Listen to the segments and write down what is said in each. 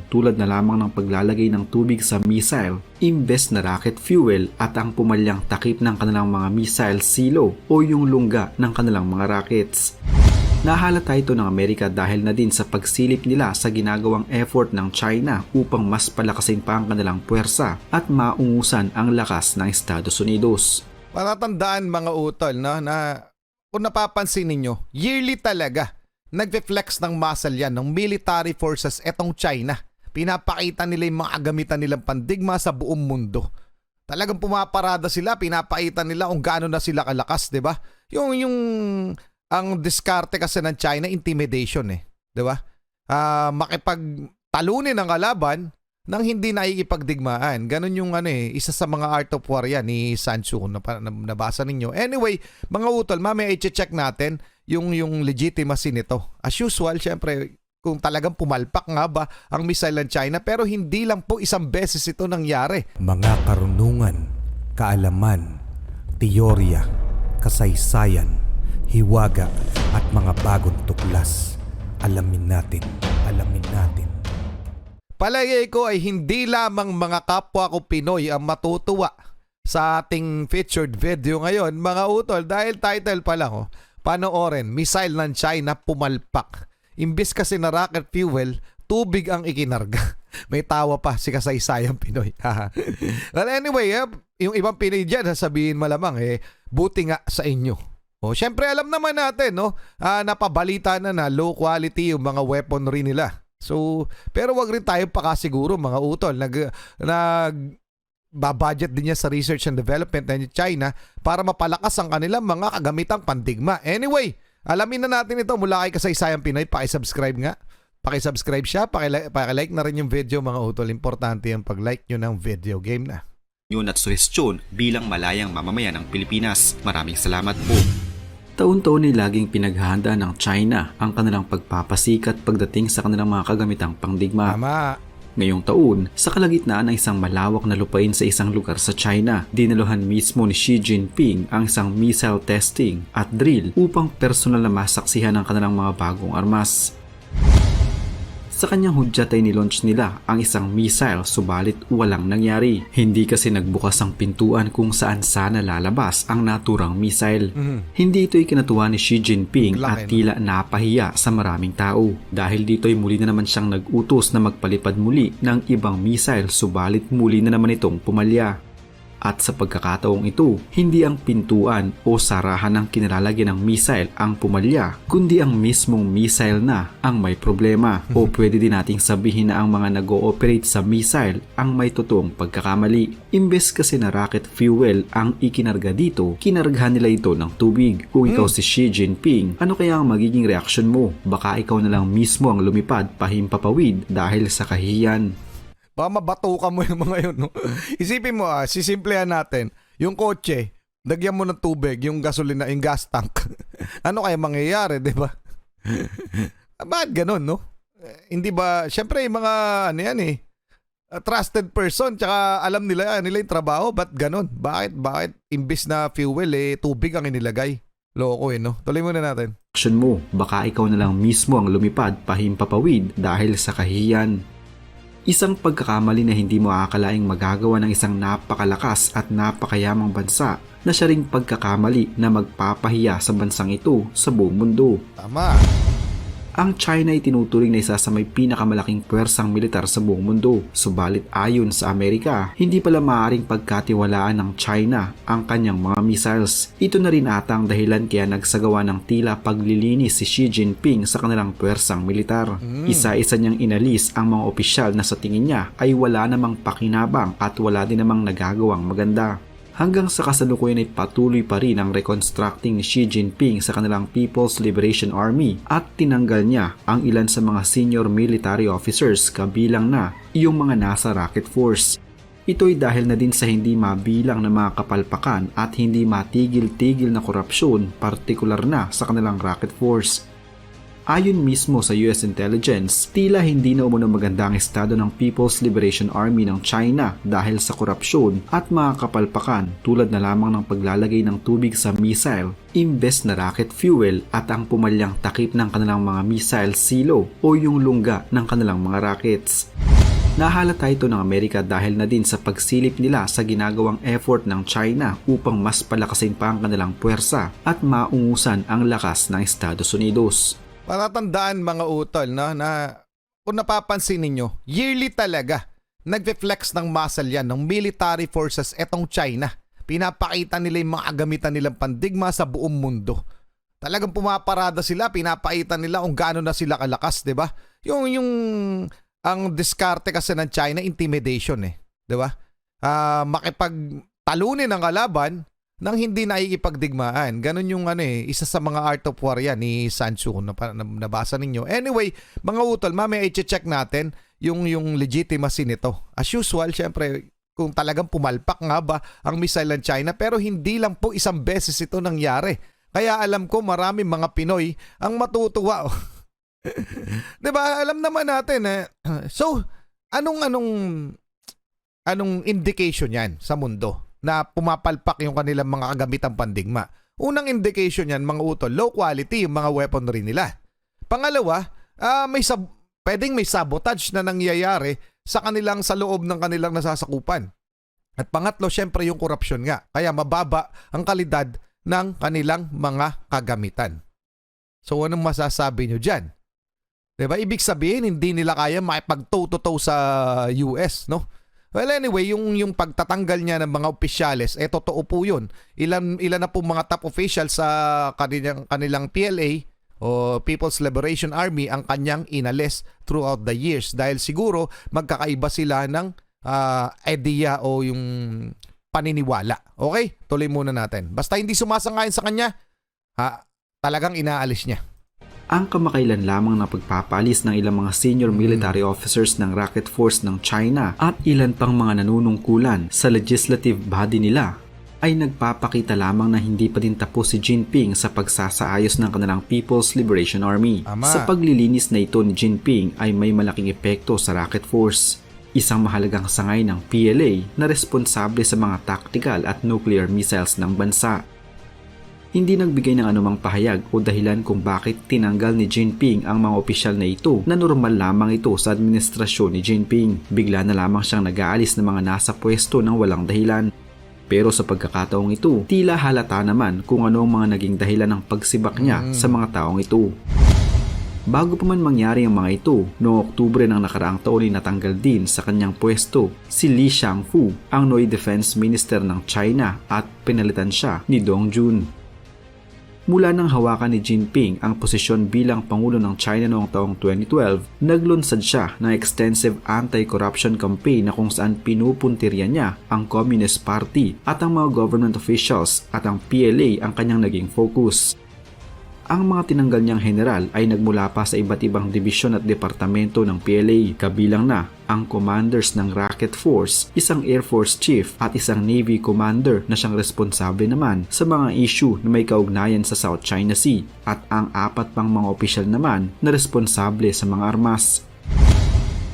tulad na lamang ng paglalagay ng tubig sa missile imbes na rocket fuel at ang pumalyang takip ng kanilang mga missile silo o yung lungga ng kanilang mga rockets. Nahalata ito ng Amerika dahil na din sa pagsilip nila sa ginagawang effort ng China upang mas palakasin pa ang kanilang puwersa at maungusan ang lakas ng Estados Unidos. Patatandaan mga utol, no, na kung napapansin ninyo, yearly talaga nagfe-flex ng muscle yan ng military forces etong China. Pinapakita nila yung mga agamitan nilang pandigma sa buong mundo. Talagang pumaparada sila, pinapakita nila kung gaano na sila kalakas, 'di ba? Ang diskarte kasi ng China, intimidation 'di ba? Makipagtalunin ang kalaban nang hindi nakikipagdigmaan. Ganon yung isa sa mga art of war yan ni Sun Tzu kung nabasa ninyo. Anyway, mga utol, mamaya i-check natin yung legitimacy nito. As usual, syempre, kung talagang pumalpak nga ba ang missile ng China, pero hindi lang po isang beses ito nangyari. Mga karunungan, kaalaman, teorya, kasaysayan, hiwaga at mga bagong tuklas. Alamin natin. Palagay ko ay hindi lamang mga kapwa ko Pinoy ang matutuwa sa ating featured video ngayon, mga utol, dahil title pa lang, panoorin, missile ng China pumalpak. Imbis kasi na rocket fuel, tubig ang ikinarga. May tawa pa si kasaysayang Pinoy. Well, anyway, yung ibang Pinoy dyan, sasabihin malamang, buti nga sa inyo. Syempre alam naman natin, napabalita na low quality yung mga weaponry nila. So, pero wag rin tayo pakasiguro mga utol. Babudget din niya sa research and development ng China para mapalakas ang kanilang mga kagamitang pandigma. Anyway, alamin na natin ito mula kay Kasaysayang Pinoy. Paki-subscribe nga. Paki-subscribe siya. Paki-like na rin yung video mga utol. Importante yung pag-like nyo ng video. Game na. Yun at suhestyon bilang malayang mamamayan ng Pilipinas. Maraming salamat po. Taon-taon ay laging pinaghahanda ng China ang kanilang pagpapasikat pagdating sa kanilang mga kagamitang pangdigma. Tama. Ngayong taon, sa kalagitnaan ng isang malawak na lupain sa isang lugar sa China, dinaluhan mismo ni Xi Jinping ang isang missile testing at drill upang personal na masaksihan ang kanilang mga bagong armas. Sa kanyang hudyat ay nilaunch nila ang isang missile subalit walang nangyari. Hindi kasi nagbukas ang pintuan kung saan sana lalabas ang naturang missile. Hindi ito ikinatuwa ni Xi Jinping at tila napahiya sa maraming tao. Dahil dito ay muli na naman siyang nag-utos na magpalipad muli ng ibang missile subalit muli na naman itong pumalya. At sa pagkakataong ito, hindi ang pintuan o sarahan ng kinilalagyan ng missile ang pumalya, kundi ang mismong missile na ang may problema. O pwede din nating sabihin na ang mga nag-ooperate sa missile ang may totoong pagkakamali. Imbes kasi na rocket fuel ang ikinarga dito, kinargahan nila ito ng tubig. Kung ikaw si Xi Jinping, ano kaya ang magiging reaksyon mo? Baka ikaw na lang mismo ang lumipad pahimpapawid dahil sa kahihiyan. Baka mabatukan mo yung mga yun, no? Isipin mo, sisimplehan natin. Yung kotse, lagyan mo ng tubig, yung gasolina, yung gas tank. Ano kaya mangyayari, di ba? Bakit ganun, no? Hindi ba, syempre yung mga, trusted person, tsaka alam nila yung trabaho, ba't ganun? Bakit imbis na fuel, tubig ang inilagay? Loko no? Tuloy muna natin. Action mo, baka ikaw na lang mismo ang lumipad pahimpapawid dahil sa kahihiyan. Isang pagkakamali na hindi mo aakalaing magagawa ng isang napakalakas at napakayamang bansa na siya ring pagkakamali na magpapahiya sa bansang ito sa buong mundo. Tama. Ang China ay tinuturing na isa sa may pinakamalaking puwersang militar sa buong mundo. Subalit ayon sa Amerika, hindi pala maaaring pagkatiwalaan ng China ang kanyang mga missiles. Ito na rin ata ang dahilan kaya nagsagawa ng tila paglilinis si Xi Jinping sa kanilang puwersang militar. Isa-isa niyang inalis ang mga opisyal na sa tingin niya ay wala namang pakinabang at wala din namang nagagawang maganda. Hanggang sa kasalukuyan ay patuloy pa rin ang reconstructing ni Xi Jinping sa kanilang People's Liberation Army at tinanggal niya ang ilan sa mga senior military officers kabilang na yung mga nasa Rocket Force. Ito'y dahil na din sa hindi mabilang na mga kapalpakan at hindi matigil-tigil na korupsyon, partikular na sa kanilang Rocket Force. Ayon mismo sa US intelligence, tila hindi na umano maganda ang estado ng People's Liberation Army ng China dahil sa korupsyon at mga kapalpakan tulad na lamang ng paglalagay ng tubig sa missile imbes na rocket fuel at ang pumalyang takip ng kanilang mga missile silo o yung lungga ng kanilang mga rockets. Nahalata ito ng Amerika dahil na din sa pagsilip nila sa ginagawang effort ng China upang mas palakasin pa ang kanilang puwersa at maungusan ang lakas ng Estados Unidos. Patatandaan mga utol, no, na kung napapansin ninyo, yearly talaga nagfe-flex ng muscle yan ng military forces etong China. Pinapakita nila yung mga gamitan nilang pandigma sa buong mundo. Talagang pumaparada sila, pinapakita nila kung gaano na sila kalakas, 'di ba? Yung ang diskarte kasi ng China, intimidation 'di ba? Makipagtalunin ang kalaban nang hindi nakikipagdigmaan. Ganon yung isa sa mga art of war yan ni Sun Tzu na nabasa ninyo. Anyway, mga utol, mamaya i-check natin yung legitimacy nito. As usual, syempre, kung talagang pumalpak nga ba ang missile ng China, pero hindi lang po isang beses ito nangyari. Kaya alam ko maraming mga Pinoy ang matutuwa. 'Di ba? Alam naman natin so anong indication 'yan sa mundo na pumapalpak yung kanilang mga kagamitang pandigma? Unang indication 'yan, mga utol, low quality yung mga weaponry nila. Pangalawa, pwedeng may sabotage na nangyayari sa loob ng kanilang nasasakupan. At pangatlo, syempre yung korupsyon nga. Kaya mababa ang kalidad ng kanilang mga kagamitan. So anong masasabi nyo dyan? Diba? Ibig sabihin, hindi nila kaya makipag-toe-to-toe sa US, no? Well, anyway, yung pagtatanggal niya ng mga opisyales, totoo po yun. Ilan na po mga top officials sa kanilang PLA o People's Liberation Army ang kanyang inalis throughout the years. Dahil siguro, magkakaiba sila ng idea o yung paniniwala. Okay? Tuloy muna natin. Basta hindi sumasang-ayon sa kanya, talagang inaalis niya. Ang kamakailan lamang na pagpapalis ng ilang mga senior military officers ng Rocket Force ng China at ilan pang mga nanunungkulan sa legislative body nila ay nagpapakita lamang na hindi pa din tapos si Jinping sa pagsasaayos ng kanilang People's Liberation Army. Sa paglilinis na ito ni Jinping ay may malaking epekto sa Rocket Force, isang mahalagang sangay ng PLA na responsable sa mga tactical at nuclear missiles ng bansa. Hindi nagbigay ng anumang pahayag o dahilan kung bakit tinanggal ni Jinping ang mga opisyal na ito na normal lamang ito sa administrasyon ni Jinping. Bigla na lamang siyang nag-aalis ng mga nasa pwesto ng walang dahilan. Pero sa pagkakataong ito, tila halata naman kung ano ang mga naging dahilan ng pagsibak niya sa mga taong ito. Bago pa man mangyari ang mga ito, noong Oktubre ng nakaraang taon ay natanggal din sa kanyang pwesto si Li Shangfu, ang Noi Defense Minister ng China, at pinalitan siya ni Dong Jun. Mula nang hawakan ni Jinping ang posisyon bilang Pangulo ng China noong taong 2012, naglunsad siya ng extensive anti-corruption campaign na kung saan pinupuntirya niya ang Communist Party at ang mga government officials at ang PLA ang kanyang naging focus. Ang mga tinanggal niyang general ay nagmula pa sa iba't ibang dibisyon at departamento ng PLA, kabilang na ang commanders ng Rocket Force, isang Air Force Chief at isang Navy Commander na siyang responsable naman sa mga issue na may kaugnayan sa South China Sea, at ang 4 pang mga opisyal naman na responsable sa mga armas.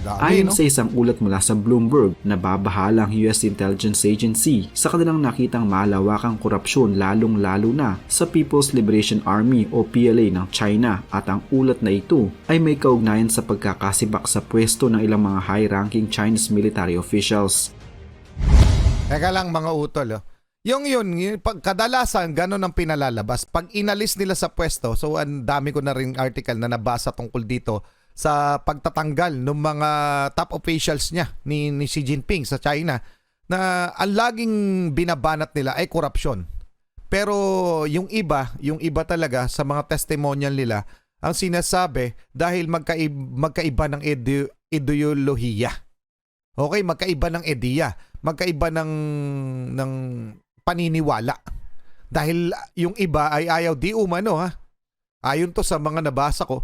Ayon sa isang ulat mula sa Bloomberg, nababahala ang US Intelligence Agency sa kanilang nakitang malawakang korupsyon lalong-lalo na sa People's Liberation Army o PLA ng China, at ang ulat na ito ay may kaugnayan sa pagkakasibak sa pwesto ng ilang mga high-ranking Chinese military officials. Teka lang mga utol, Yung kadalasan gano'n ang pinalalabas. Pag inalis nila sa pwesto, so ang dami ko na rin article na nabasa tungkol dito sa pagtatanggal ng mga top officials niya ni Xi Jinping sa China, na ang laging binabanat nila ay korupsyon. Pero yung iba talaga sa mga testimonial nila, ang sinasabi dahil magkaiba ng ideolohiya. Okay, magkaiba ng ideya, magkaiba ng paniniwala. Dahil yung iba ay ayaw di umano ayon to sa mga nabasa ko,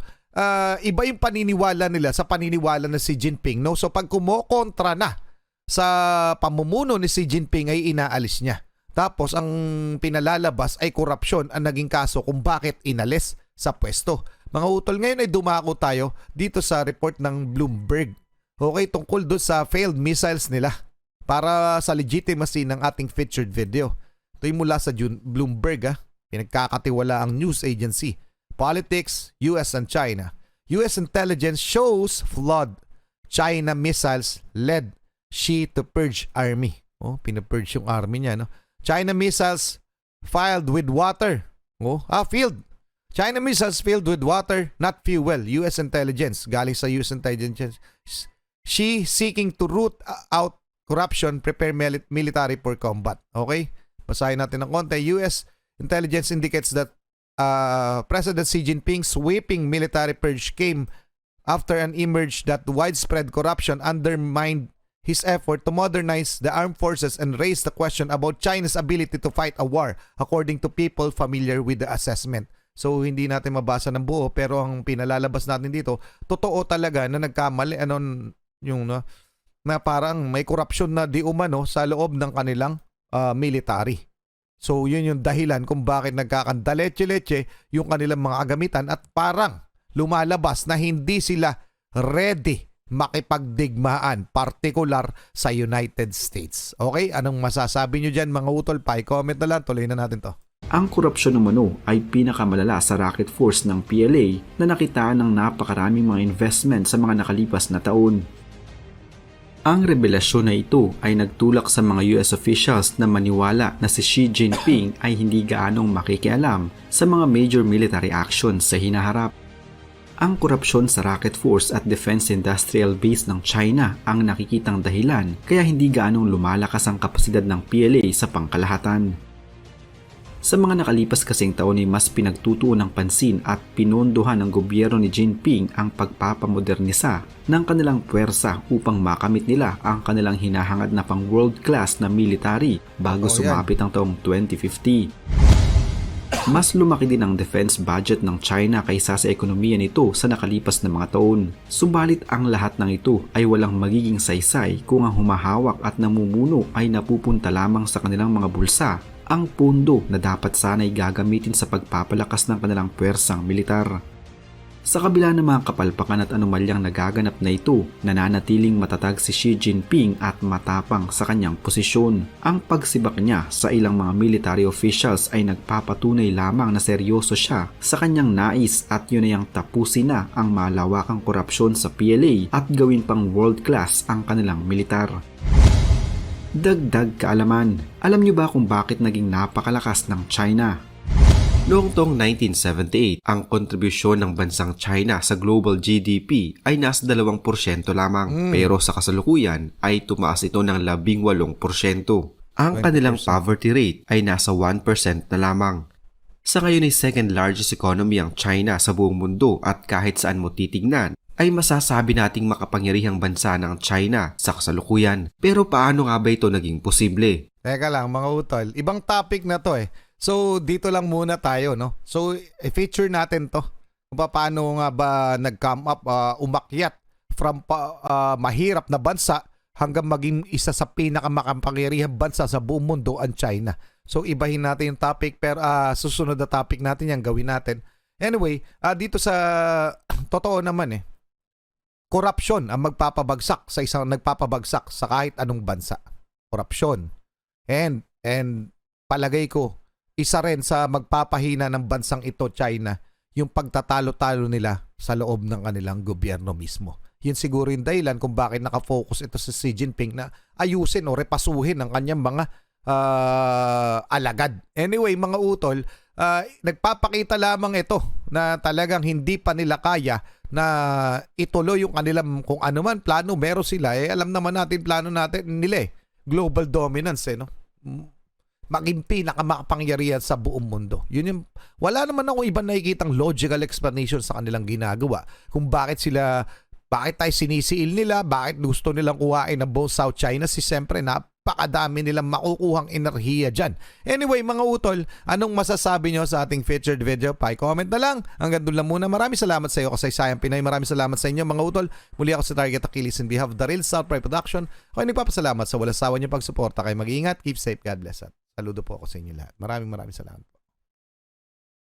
iba yung paniniwala nila sa paniniwala na Xi Jinping, no? So pag kumokontra na sa pamumuno ni Xi Jinping ay inaalis niya. Tapos ang pinalalabas ay korupsyon ang naging kaso kung bakit inalis sa pwesto. Mga utol, ngayon ay dumako tayo dito sa report ng Bloomberg. Okay, tungkol doon sa failed missiles nila para sa legitimacy ng ating featured video. Ito yung mula sa Bloomberg, pinagkakatiwala ang news agency. Politics, US and China. US intelligence shows flawed China missiles led Xi to purge army. Pinapurge yung army niya, no? China missiles filled with water. Filled. China missiles filled with water, not fuel. US intelligence. Galing sa US intelligence. Xi seeking to root out corruption, prepare military for combat. Okay? Basahin natin ng konti. US intelligence indicates that President Xi Jinping's sweeping military purge came after an emerged that widespread corruption undermined his effort to modernize the armed forces and raise the question about China's ability to fight a war, according to people familiar with the assessment. So hindi natin mabasa ng buo, pero ang pinalalabas natin dito, totoo talaga na nagkamali na parang may korupsyon na di umano sa loob ng kanilang military. So yun yung dahilan kung bakit nagkakandaleche-leche yung kanilang mga agamitan at parang lumalabas na hindi sila ready makipagdigmaan, partikular sa United States. Okay? Anong masasabi nyo dyan mga utol? Pa-comment na lang. Tuloy na natin to. Ang korupsyon umano ay pinakamalala sa racket force ng PLA na nakitaan ng napakaraming mga investment sa mga nakalipas na taon. Ang revelasyon na ito ay nagtulak sa mga US officials na maniwala na si Xi Jinping ay hindi gaanong makikialam sa mga major military actions sa hinaharap. Ang korupsyon sa rocket force at defense industrial base ng China ang nakikitang dahilan kaya hindi gaanong lumalakas ang kapasidad ng PLA sa pangkalahatan. Sa mga nakalipas kasing taon ay mas pinagtutuon ng pansin at pinondohan ng gobyerno ni Jinping ang pagpapamodernisa ng kanilang puwersa upang makamit nila ang kanilang hinahangad na pang world class na military bago sumapit ang taong 2050. Mas lumaki din ang defense budget ng China kaysa sa ekonomiya nito sa nakalipas na mga taon. Subalit ang lahat ng ito ay walang magiging saysay kung ang humahawak at namumuno ay napupunta lamang sa kanilang mga bulsa, ang pondo na dapat sana'y gagamitin sa pagpapalakas ng kanilang puwersang militar. Sa kabila ng mga kapalpakan at anomalyang nagaganap na ito, nananatiling matatag si Xi Jinping at matapang sa kanyang posisyon. Ang pagsibak niya sa ilang mga military officials ay nagpapatunay lamang na seryoso siya sa kanyang nais at yun ay ang tapusin na ang malawakang korupsyon sa PLA at gawin pang world class ang kanilang militar. Dagdag kaalaman, alam niyo ba kung bakit naging napakalakas ng China? Noong taong 1978, ang kontribusyon ng bansang China sa global GDP ay nasa 2% lamang, pero sa kasalukuyan ay tumaas ito ng 18%. Ang kanilang poverty rate ay nasa 1% na lamang. Sa ngayon ay second largest economy ang China sa buong mundo at kahit saan mo titignan, ay masasabi nating makapangyarihang bansa ng China sa kasalukuyan. Pero paano nga ba ito naging posible? Teka lang mga utol, ibang topic na to eh. So, dito lang muna tayo, no? So, i-feature natin to. Kung paano nga ba nag-come up, umakyat from mahirap na bansa hanggang maging isa sa pinakamakapangyarihang bansa sa buong mundo, ang China. So, ibahin natin yung topic, pero susunod na topic natin yan, gawin natin. Anyway, dito sa totoo naman korupsyon ang magpapabagsak sa isang nagpapabagsak sa kahit anong bansa. Korupsyon. And palagay ko, isa rin sa magpapahina ng bansang ito, China, yung pagtatalo-talo nila sa loob ng kanilang gobyerno mismo. Yun siguro yung dahilan kung bakit nakafocus ito si Xi Jinping na ayusin o repasuhin ang kanyang mga alagad. Anyway, mga utol, nagpapakita lamang ito na talagang hindi pa nila kaya na ituloy yung kanilang kung ano man plano meron sila. Alam naman natin plano natin nila global dominance no? Maging pinakamakapangyarihan sa buong mundo. Yun yung, wala naman ako ibang nakikitang logical explanation sa kanilang ginagawa. Kung bakit tayo sinisiil nila, bakit gusto nilang kuhain ng buong South China, siyempre napakadami nilang makukuhang enerhiya dyan. Anyway, mga utol, anong masasabi nyo sa ating featured video? Pa-comment na lang. Hanggang doon lang muna. Maraming salamat sa iyo, Kasaysayang Pinoy. Maraming salamat sa inyo, mga utol. Muli ako sa Target Achilles in behalf of the Real South Pride Production. Ako ay nagpapasalamat sa walang sawa niyong pagsuporta. Kayo mag-iingat. Keep safe. God bless. Saludo po ako sa inyo lahat. Maraming salamat po.